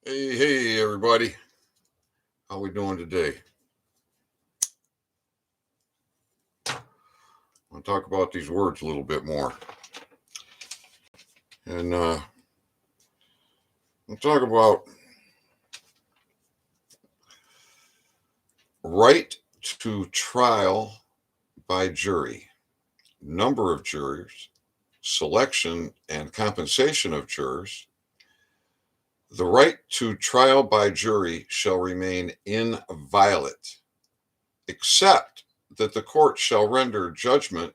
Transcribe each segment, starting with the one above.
Hey, everybody. How we doing today? I want to talk about these words a little bit more. And we'll talk about right to trial by jury, number of jurors, selection and compensation of jurors. The right to trial by jury shall remain inviolate, except that the court shall render judgment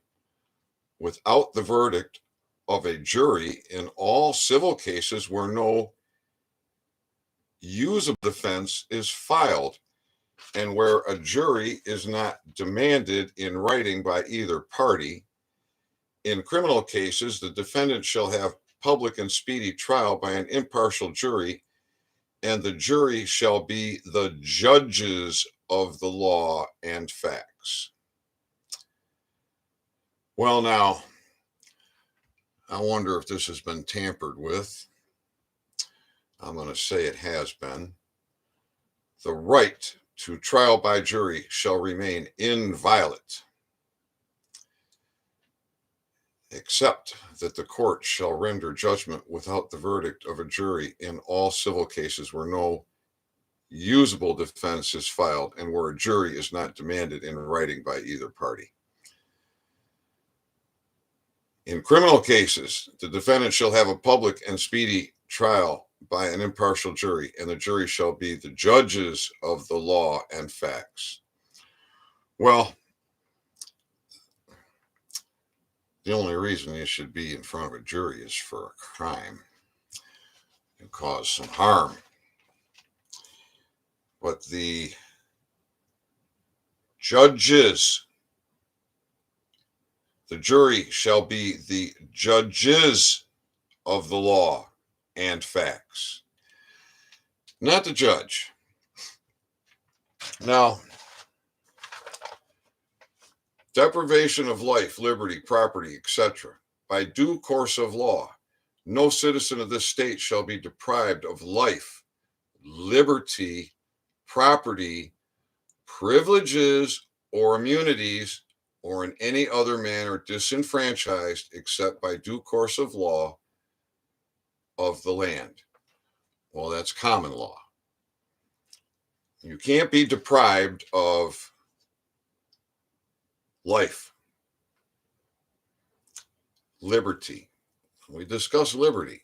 without the verdict of a jury in all civil cases where no usable defense is filed and where a jury is not demanded in writing by either party. In criminal cases, the defendant shall have public and speedy trial by an impartial jury, and the jury shall be the judges of the law and facts. Well, now, I wonder if this has been tampered with. I'm going to say it has been. The right to trial by jury shall remain inviolate, except that the court shall render judgment without the verdict of a jury in all civil cases where no usable defense is filed and where a jury is not demanded in writing by either party. In criminal cases, the defendant shall have a public and speedy trial by an impartial jury, and the jury shall be the judges of the law and facts. Well, the only reason you should be in front of a jury is for a crime and cause some harm. But the judges, the jury shall be the judges of the law and facts, not the judge. Now, deprivation of life, liberty, property, etc. by due course of law, no citizen of this state shall be deprived of life, liberty, property, privileges, or immunities, or in any other manner disenfranchised except by due course of law of the land. Well, that's common law. You can't be deprived of life, liberty. We discuss liberty,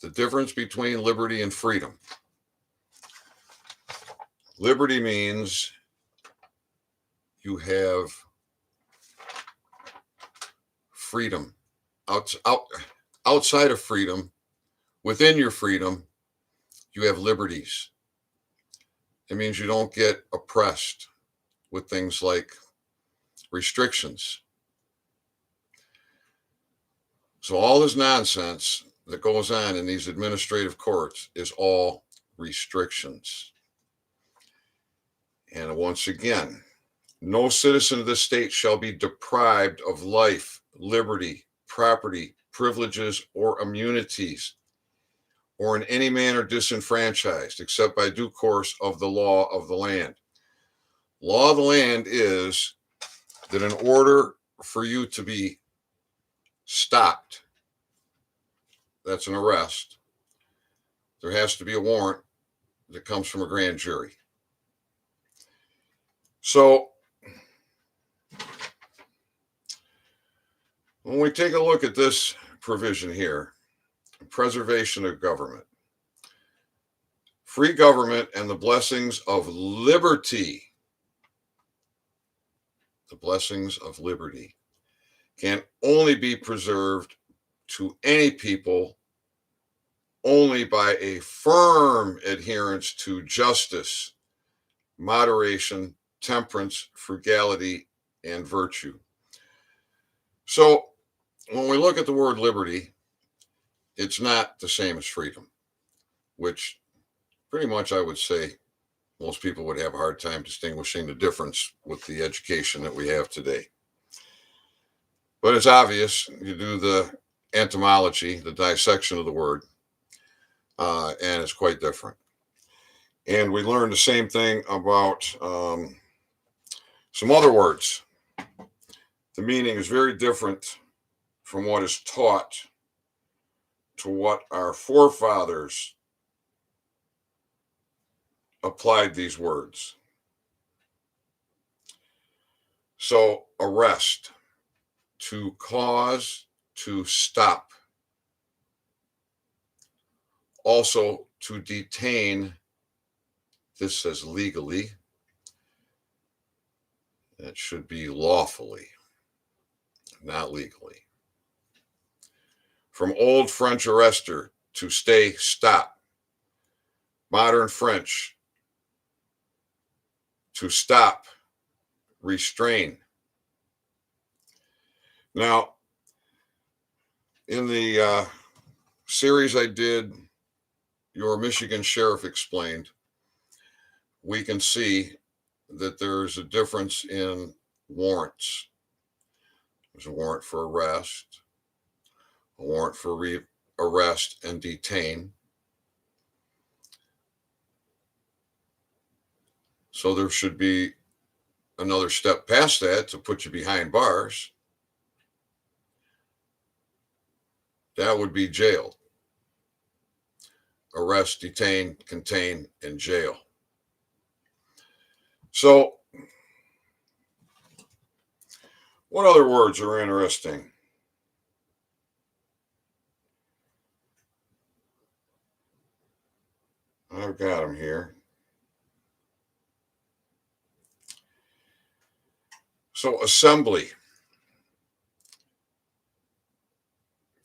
the difference between liberty and freedom. Liberty means you have freedom. Outside of freedom, within your freedom, you have liberties. It means you don't get oppressed with things like restrictions. So all this nonsense that goes on in these administrative courts is all restrictions. And once again, no citizen of this state shall be deprived of life, liberty, property, privileges, or immunities, or in any manner disenfranchised, except by due course of the law of the land. Law of the land is that in order for you to be stopped, that's an arrest, there has to be a warrant that comes from a grand jury. So when we take a look at this provision here, preservation of government, free government and the blessings of liberty, the blessings of liberty can only be preserved to any people only by a firm adherence to justice, moderation, temperance, frugality, and virtue. So when we look at the word liberty, it's not the same as freedom, which pretty much I would say most people would have a hard time distinguishing the difference with the education that we have today. But it's obvious, you do the etymology, the dissection of the word. and it's quite different. And we learned the same thing about some other words. The meaning is very different from what is taught to what our forefathers applied these words. So, arrest, to cause, to stop. Also, to detain, this says legally. It should be lawfully, not legally. From Old French arrester, to stay, stop. Modern French, to stop, restrain. Now, in the series I did, Your Michigan Sheriff Explained, we can see that there's a difference in warrants. There's a warrant for arrest, a warrant for arrest and detain. So there should be another step past that to put you behind bars. That would be jail. Arrest, detain, contain, and jail. So, what other words are interesting? I've got them here. So, assembly.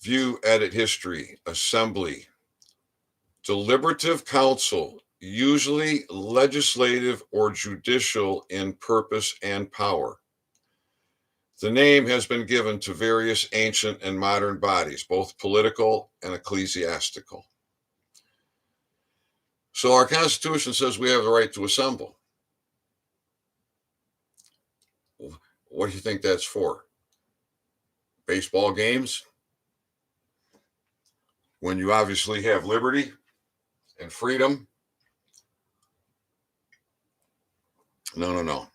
View, edit history, assembly. Deliberative council, usually legislative or judicial in purpose and power. The name has been given to various ancient and modern bodies, both political and ecclesiastical. So our Constitution says we have the right to assemble. What do you think that's for? Baseball games? When you obviously have liberty and freedom? No.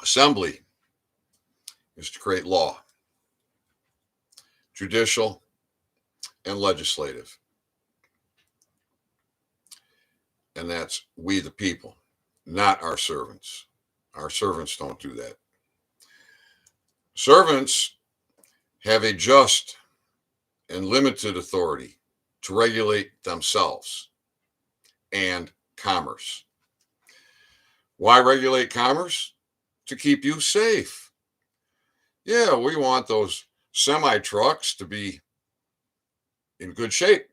Assembly is to create law, judicial and legislative. And that's we the people, not our servants. Our servants don't do that. Servants have a just and limited authority to regulate themselves and commerce. Why regulate commerce? To keep you safe. Yeah, we want those semi trucks to be in good shape.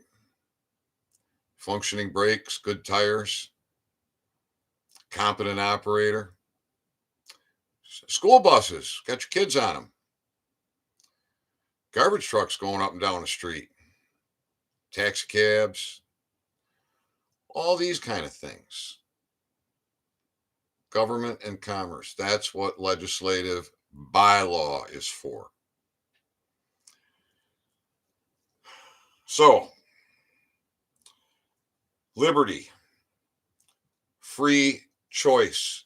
Functioning brakes, good tires, competent operator. School buses, got your kids on them. Garbage trucks going up and down the street. Taxi cabs. All these kind of things. Government and commerce. That's what legislative bylaw is for. So, liberty, free choice,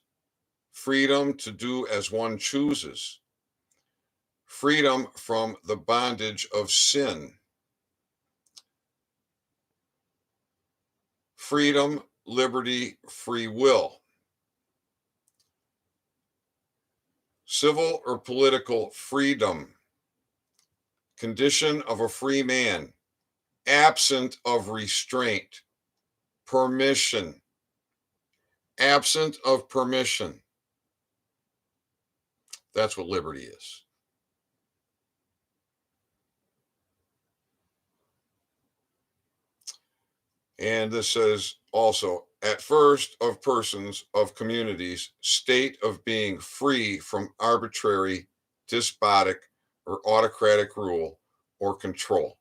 freedom to do as one chooses, freedom from the bondage of sin, freedom, liberty, free will, civil or political freedom, condition of a free man, absent of restraint, permission, absent of permission. That's what liberty is. And this says also, at first, of persons, of communities, state of being free from arbitrary, despotic, or autocratic rule or control.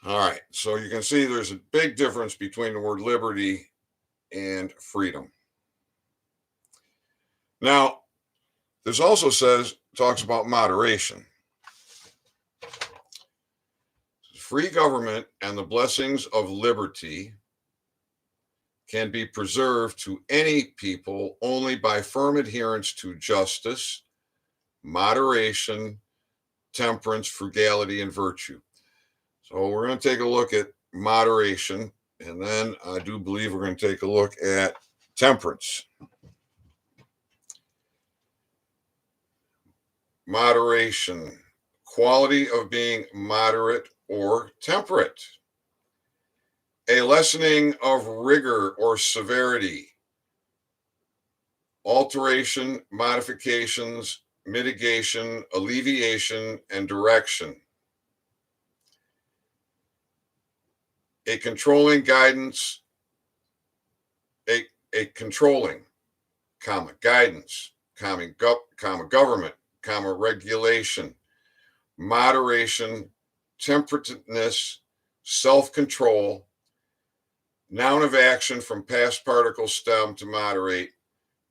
All right, so you can see there's a big difference between the word liberty and freedom. Now, this also talks about moderation. free government and the blessings of liberty can be preserved to any people only by firm adherence to justice, moderation, temperance, frugality, and virtue. So we're going to take a look at moderation, and then I do believe we're going to take a look at temperance. Moderation, quality of being moderate or temperate. A lessening of rigor or severity, alteration, modifications, mitigation, alleviation, and direction. A controlling guidance, a controlling, guidance, government, regulation, moderation, temperateness, self-control, noun of action from past particle stem to moderate,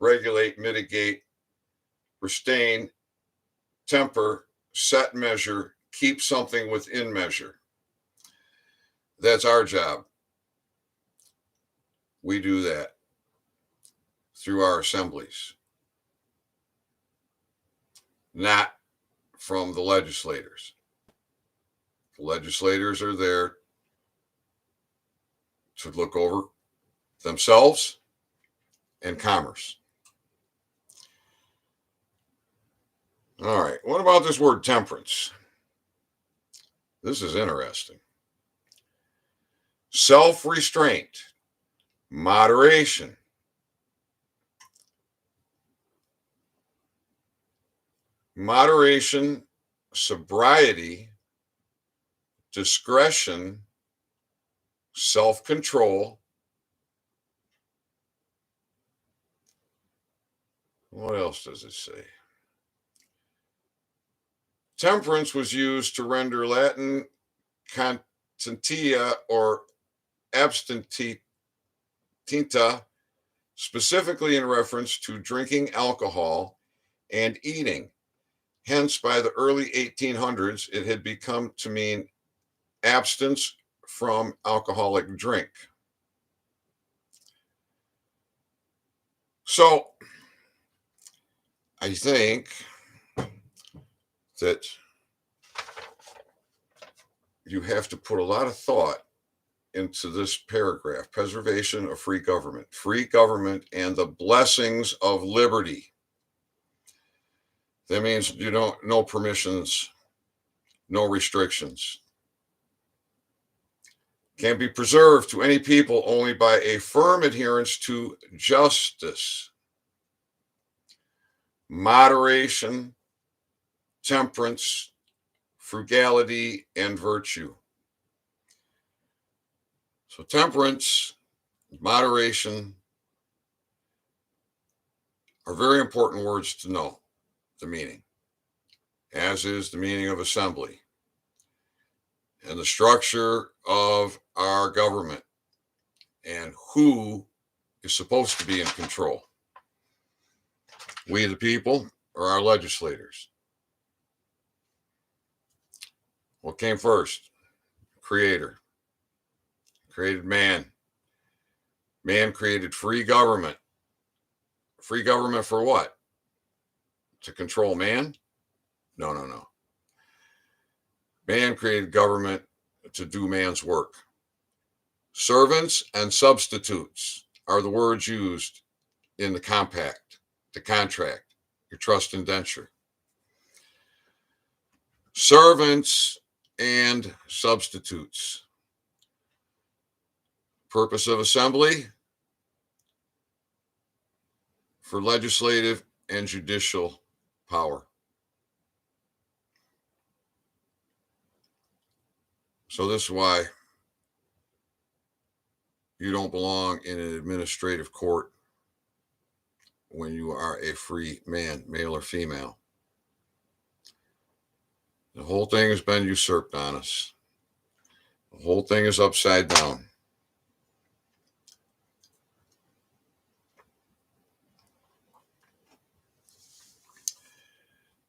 regulate, mitigate, restrain, temper, set measure, keep something within measure. That's our job. We do that through our assemblies, not from the legislators. The legislators are there to look over themselves and commerce. All right, what about this word temperance? This is interesting. Self-restraint, moderation, sobriety, discretion, self-control. What else does it say? Temperance was used to render Latin continentia or abstinentia, specifically in reference to drinking alcohol and eating. Hence, by the early 1800s, it had become to mean abstinence from alcoholic drink. So, I think that you have to put a lot of thought into this paragraph: preservation of free government and the blessings of liberty. That means no permissions, no restrictions. Can be preserved to any people only by a firm adherence to justice, moderation, temperance, frugality, and virtue. So temperance, moderation are very important words to know the meaning, as is the meaning of assembly and the structure of our government and who is supposed to be in control. We, the people, or our legislators. What came first? Creator. Created man. Man created free government. Free government for what? To control man? No. Man created government to do man's work. Servants and substitutes are the words used in the compact, the contract, your trust indenture. Servants and substitutes. Purpose of assembly for legislative and judicial power. So this is why you don't belong in an administrative court when you are a free man, male or female. The whole thing has been usurped on us. The whole thing is upside down.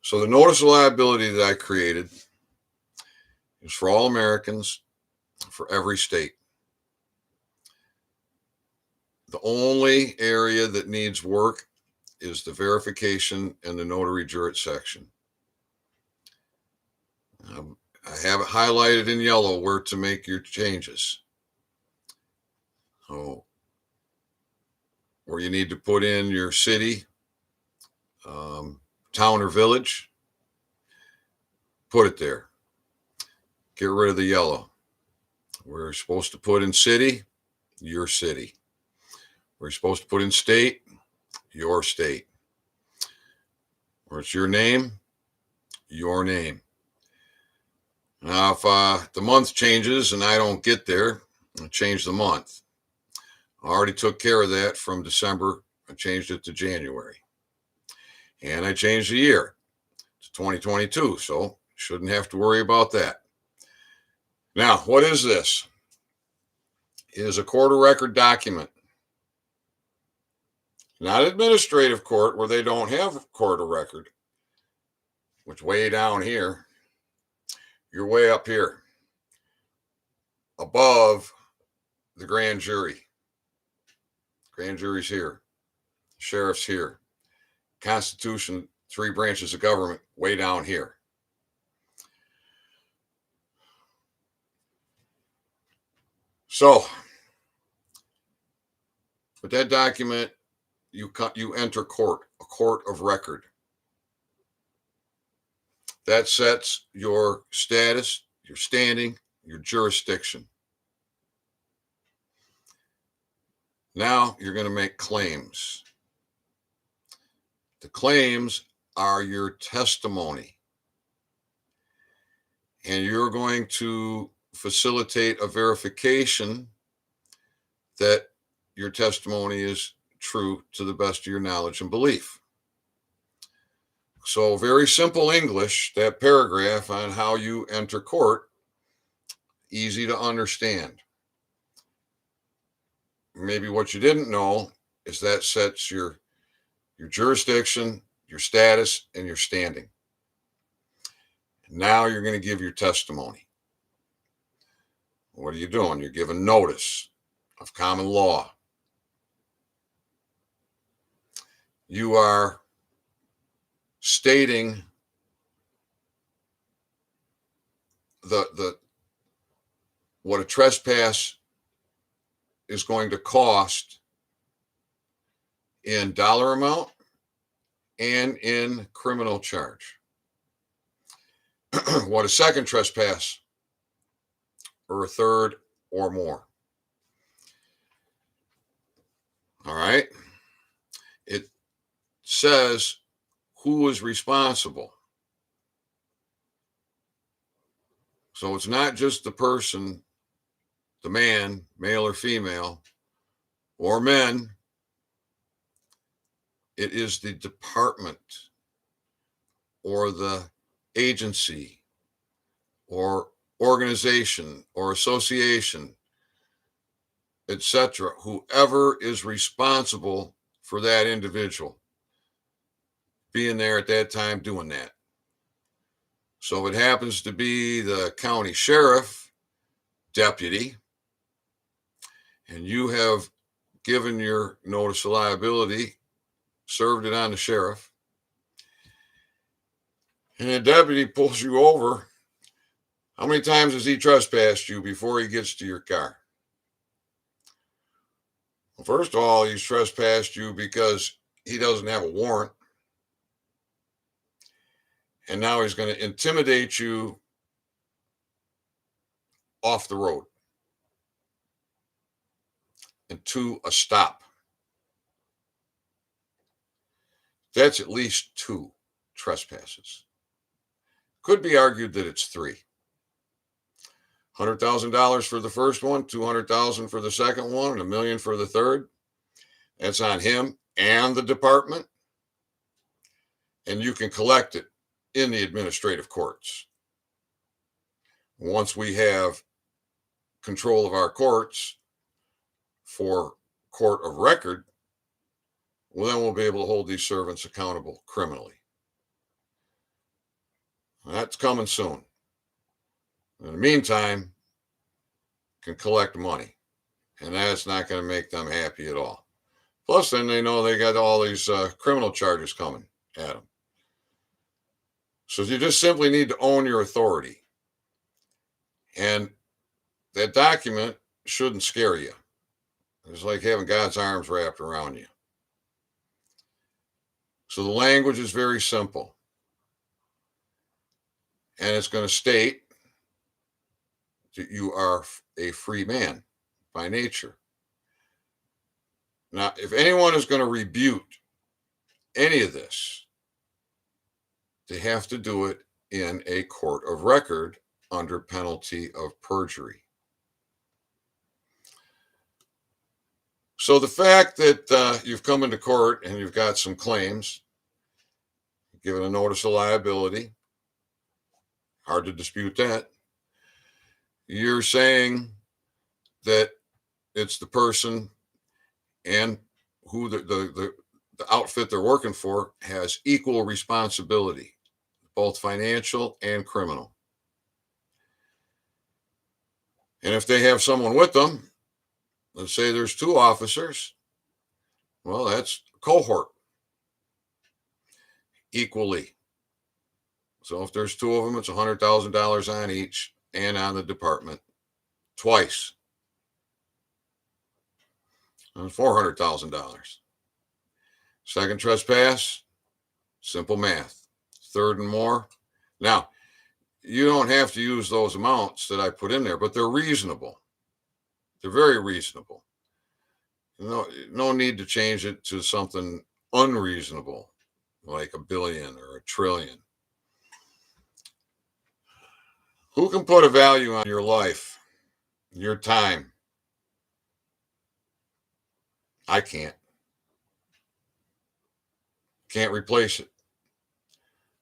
So the notice of liability that I created It's for all Americans, for every state. The only area that needs work is the verification and the notary jurat section. I have it highlighted in yellow where to make your changes. So, where you need to put in your city, town or village, put it there. Get rid of the yellow. We're supposed to put in city, your city. We're supposed to put in state, your state. Where it's your name, your name. Now, if the month changes and I don't get there, I'll change the month. I already took care of that from December. I changed it to January. And I changed the year to 2022, so shouldn't have to worry about that. Now, what is this? It is a court of record document. Not administrative court where they don't have court of record, which way down here, you're way up here, above the grand jury. Grand jury's here. Sheriff's here. Constitution, 3 branches of government, way down here. So, with that document, you enter court, a court of record. That sets your status, your standing, your jurisdiction. Now you're going to make claims. The claims are your testimony. And you're going to facilitate a verification that your testimony is true to the best of your knowledge and belief. So, very simple English, that paragraph on how you enter court, easy to understand. Maybe what you didn't know is that sets your jurisdiction, your status, and your standing. Now you're going to give your testimony. What are you doing? You're giving notice of common law. You are stating what a trespass is going to cost in dollar amount and in criminal charge. What a second trespass or a third or more. All right. It says who is responsible. So it's not just the person, the man, male or female, or men. It is the department or the agency or organization or association, etc., whoever is responsible for that individual being there at that time doing that. So it happens to be the county sheriff, deputy, and you have given your notice of liability, served it on the sheriff, and the deputy pulls you over. How many times has he trespassed you before he gets to your car? Well, first of all, he's trespassed you because he doesn't have a warrant. And now he's going to intimidate you off the road and to a stop. That's at least 2 trespasses. Could be argued that it's 3. $100,000 for the first one, $200,000 for the second one, and $1 million for the third. That's on him and the department. And you can collect it in the administrative courts. Once we have control of our courts for court of record, well, then we'll be able to hold these servants accountable criminally. That's coming soon. In the meantime, can collect money. And that's not going to make them happy at all. Plus, then they know they got all these criminal charges coming at them. So you just simply need to own your authority. And that document shouldn't scare you. It's like having God's arms wrapped around you. So the language is very simple. And it's going to state that you are a free man by nature. Now, if anyone is going to rebuke any of this, they have to do it in a court of record under penalty of perjury. So the fact that you've come into court and you've got some claims, given a notice of liability, hard to dispute that. You're saying that it's the person and who the outfit they're working for has equal responsibility, both financial and criminal. And if they have someone with them, let's say there's 2 officers, well, that's a cohort equally. So if there's 2 of them, it's $100,000 on each and on the department twice. That's $400,000. Second trespass, simple math. Third and more. Now, you don't have to use those amounts that I put in there, but they're reasonable. They're very reasonable. No need to change it to something unreasonable, like $1 billion or $1 trillion. Who can put a value on your life, your time? I can't. Can't replace it.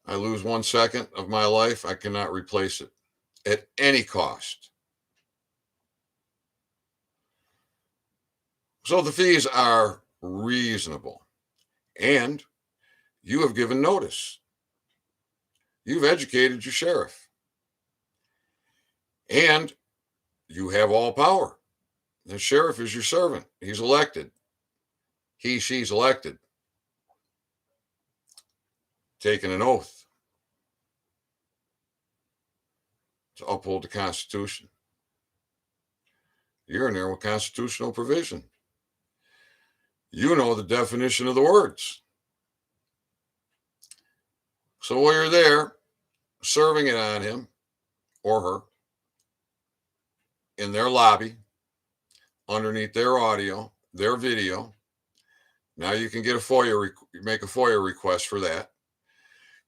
I lose 1 second of my life, I cannot replace it at any cost. So the fees are reasonable. And you have given notice. You've educated your sheriff. And you have all power. The sheriff is your servant. He's elected. She's elected. Taking an oath to uphold the Constitution. You're in there with constitutional provision. You know the definition of the words. So while you're there, serving it on him or her in their lobby, underneath their audio, their video, now you can get make a FOIA request for that.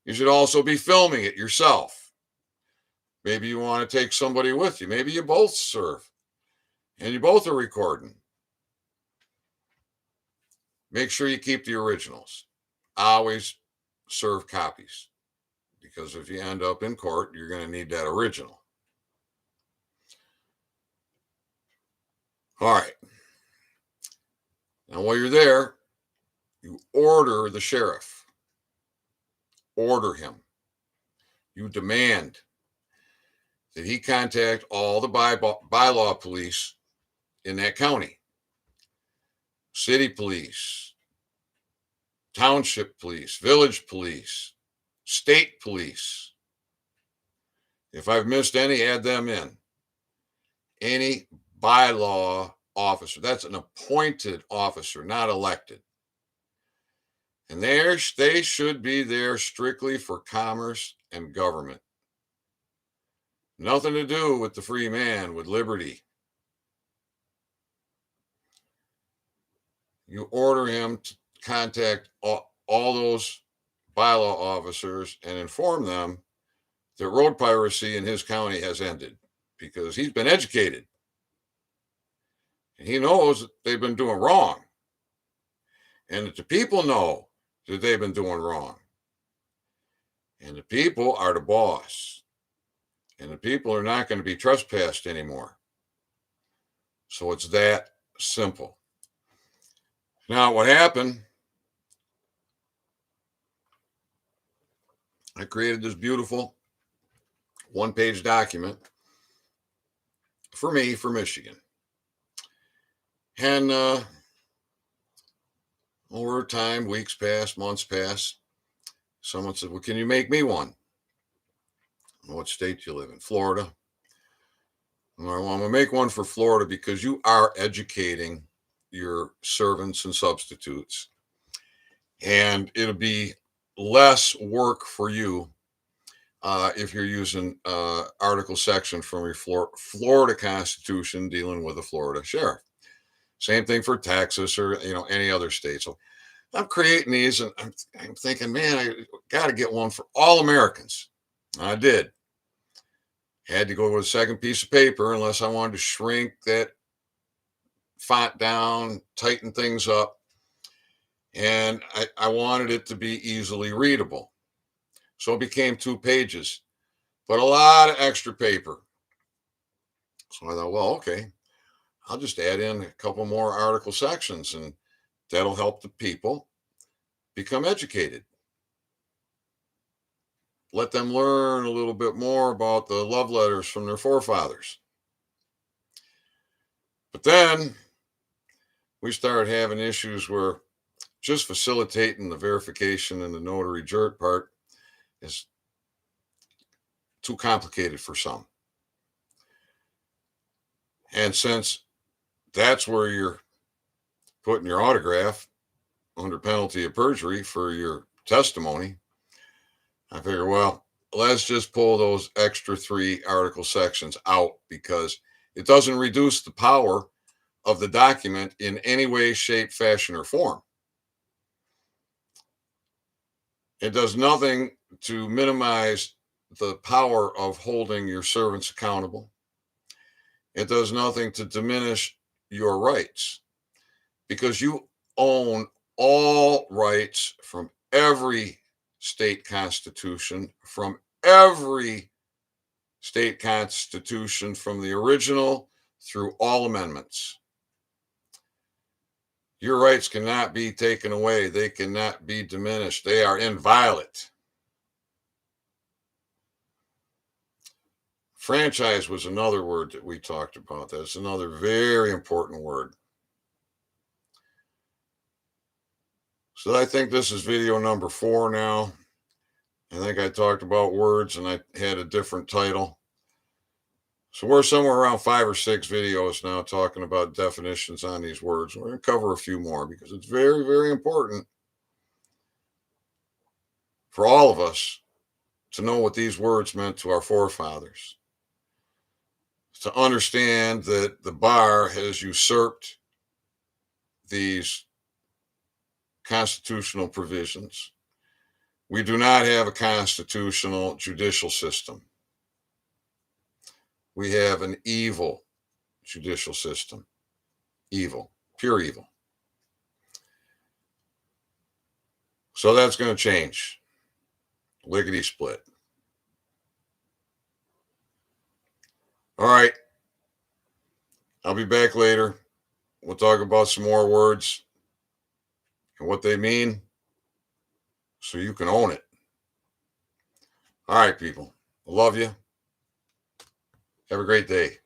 You should also be filming it yourself. Maybe you want to take somebody with you. Maybe you both serve and you both are recording. Make sure you keep the originals. Always serve copies, because if you end up in court, you're going to need that original. All right. Now, while you're there, you order the sheriff. Order him. You demand that he contact all the bylaw police in that county. City police, township police, village police, state police. If I've missed any, add them in. Any bylaw officer, that's an appointed officer, not elected. And they should be there strictly for commerce and government. Nothing to do with the free man, with liberty. You order him to contact all those bylaw officers and inform them that road piracy in his county has ended, because he's been educated. And he knows that they've been doing wrong. And that the people know that they've been doing wrong. And the people are the boss. And the people are not going to be trespassed anymore. So it's that simple. Now, what happened, I created this beautiful 1-page document for me, for Michigan. And over time, weeks passed, months passed. Someone said, well, can you make me one? What state do you live in? Florida. Well, I'm going to make one for Florida because you are educating your servants and substitutes. And it'll be less work for you if you're using article section from your Florida Constitution dealing with the Florida sheriff. Same thing for Texas or any other state. So I'm creating these, and I'm thinking, man, I got to get one for all Americans. I did. Had to go with a second piece of paper unless I wanted to shrink that font down, tighten things up. And I wanted it to be easily readable. So it became 2 pages, but a lot of extra paper. So I thought, well, okay, I'll just add in a couple more article sections and that'll help the people become educated. Let them learn a little bit more about the love letters from their forefathers. But then we started having issues where just facilitating the verification and the notary jurt part is too complicated for some. And since that's where you're putting your autograph under penalty of perjury for your testimony, I figure, well, let's just pull those extra 3 article sections out because it doesn't reduce the power of the document in any way, shape, fashion, or form. It does nothing to minimize the power of holding your servants accountable. It does nothing to diminish your rights because you own all rights from every state constitution, from every state constitution, from the original through all amendments. Your rights cannot be taken away. They cannot be diminished. They are inviolate. Franchise was another word that we talked about. That's another very important word. So I think this is video number 4 now. I think I talked about words and I had a different title. So we're somewhere around 5 or 6 videos now talking about definitions on these words. We're going to cover a few more because it's very, very important for all of us to know what these words meant to our forefathers, to understand that the bar has usurped these constitutional provisions. We do not have a constitutional judicial system. We have an evil judicial system. Evil, pure evil. So that's going to change. Lickety split. All right. I'll be back later. We'll talk about some more words and what they mean so you can own it. All right, people. I love you. Have a great day.